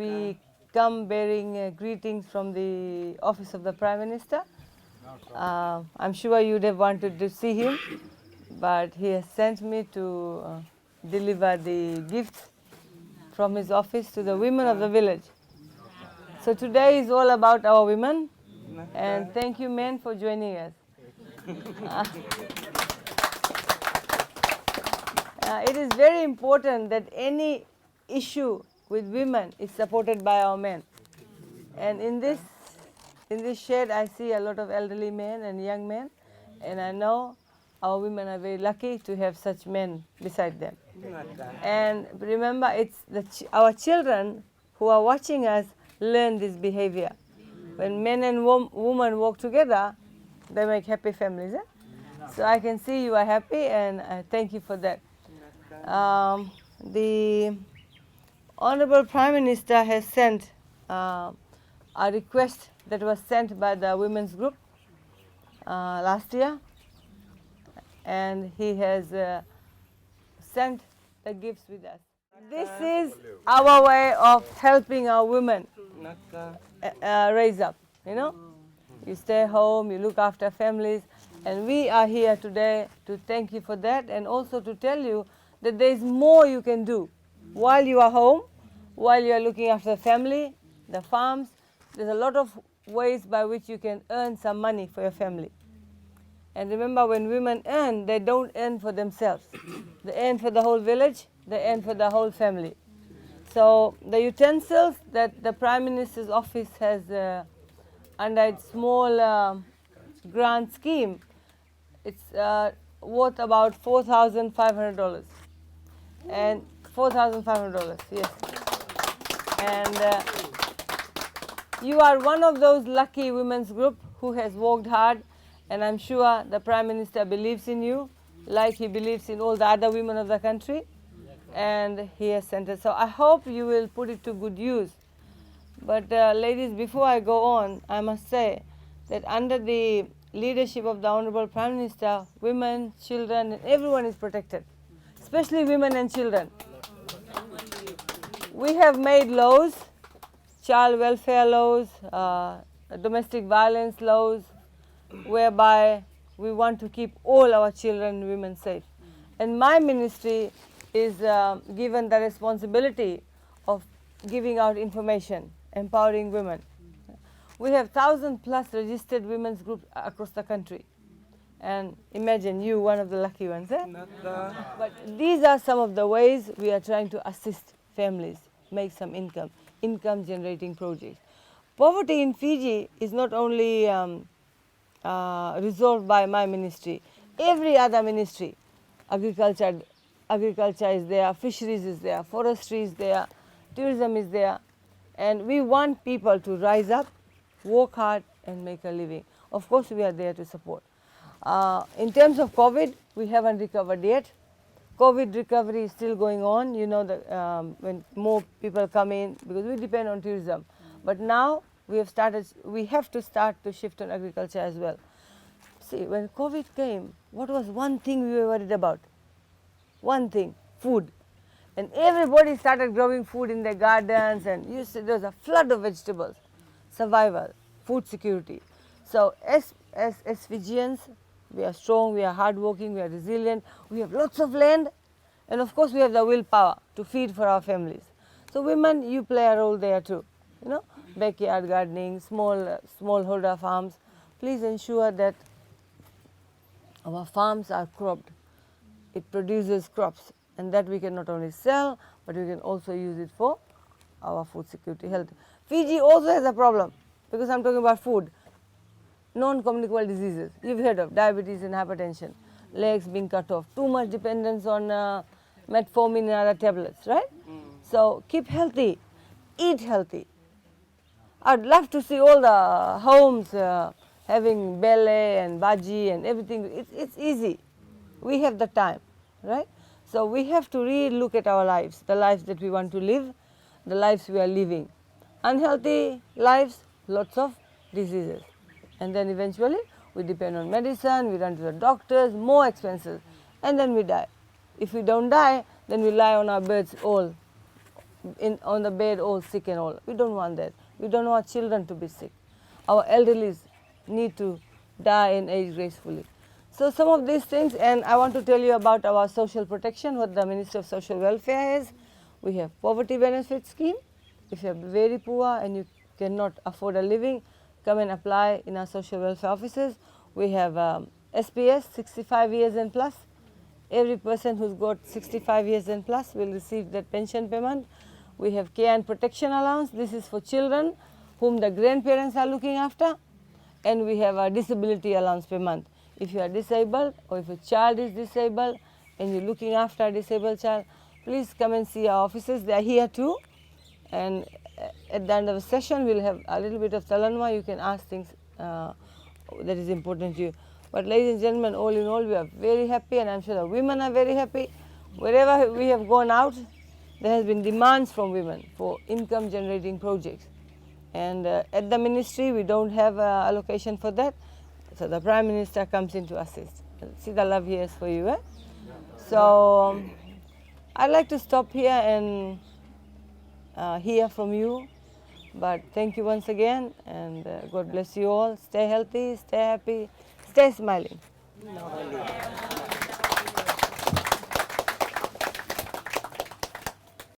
We come bearing greetings from the office of the Prime Minister. I'm sure you'd have wanted to see him, but he has sent me to deliver the gifts from his office to the women of the village. So today is all about our women, and thank you men for joining us. It is very important that any issue with women is supported by our men. And in this shed I see a lot of elderly men and young men, and I know our women are very lucky to have such men beside them. And remember, it's our children who are watching us learn this behavior. When men and women work together, they make happy families. So I can see you are happy, and I thank you for that. The Honorable Prime Minister has sent a request that was sent by the women's group last year, and he has sent the gifts with us. This is our way of helping our women raise up, you know. You stay home, you look after families, and we are here today to thank you for that, and also to tell you that there is more you can do while you are home, while you are looking after the family, the farms. There's a lot of ways by which you can earn some money for your family. And remember, when women earn, they don't earn for themselves. They earn for the whole village, they earn for the whole family. So the utensils that the Prime Minister's office has under its small grant scheme, it's worth about $4,500. And $4,500, yes. And you are one of those lucky women's group who has worked hard, and I'm sure the Prime Minister believes in you, like he believes in all the other women of the country, and he has sent it. So I hope you will put it to good use. But ladies, before I go on, I must say that under the leadership of the Honorable Prime Minister, women, children, and everyone is protected, especially women and children. We have made laws, child welfare laws, domestic violence laws, whereby we want to keep all our children and women safe. And my ministry is given the responsibility of giving out information, empowering women. We have 1,000+ registered women's groups across the country. And imagine you, one of the lucky ones. But these are some of the ways we are trying to assist families make some income generating projects. Poverty in Fiji is not only resolved by my ministry. Every other ministry, agriculture is there, fisheries is there, forestry is there, tourism is there, and we want people to rise up, work hard, and make a living. Of course, we are there to support. In terms of COVID, we haven't recovered yet. COVID recovery is still going on. You know, when more people come in, because we depend on tourism. But now we have to start to shift on agriculture as well. See, when COVID came, what was one thing we were worried about? One thing, food. And everybody started growing food in their gardens, and you see there's a flood of vegetables. Survival, food security. So as Fijians, we are strong, we are hardworking, we are resilient, we have lots of land, and of course we have the willpower to feed for our families. So women, you play a role there too, you know, backyard gardening, smallholder farms. Please ensure that our farms are cropped. It produces crops, and that we can not only sell, but we can also use it for our food security, health. Fiji also has a problem, because I'm talking about food. Non-communicable diseases, you've heard of diabetes and hypertension, legs being cut off, too much dependence on metformin and other tablets, right? So keep healthy, eat healthy. I'd love to see all the homes having bele and bhaji and everything. It's easy. We have the time, right? So we have to really look at our lives, the lives that we want to live, the lives we are living. Unhealthy lives, lots of diseases. And then eventually we depend on medicine, we run to the doctors, more expenses, and then we die. If we don't die, then we lie on our beds all on the bed all sick and all. We don't want that. We don't want children to be sick. Our elderly need to die and age gracefully. So some of these things, and I want to tell you about our social protection, what the Minister of Social Welfare has. We have poverty benefit scheme. If you are very poor and you cannot afford a living, come and apply in our social welfare offices. We have SPS, 65 years and plus. Every person who's got 65 years and plus will receive that pension payment. We have care and protection allowance. This is for children whom the grandparents are looking after. And we have a disability allowance per month. If you are disabled or if a child is disabled and you're looking after a disabled child, please come and see our offices. They are here too. And at the end of the session, we'll have a little bit of talanwa. You can ask things that is important to you. But ladies and gentlemen, all in all, we are very happy, and I'm sure the women are very happy. Wherever we have gone out, there has been demands from women for income generating projects. And at the ministry, we don't have allocation for that. So the Prime Minister comes in to assist. See the love he has for you. So I'd like to stop here and hear from you. But thank you once again, and God bless you all. Stay healthy, stay happy, stay smiling.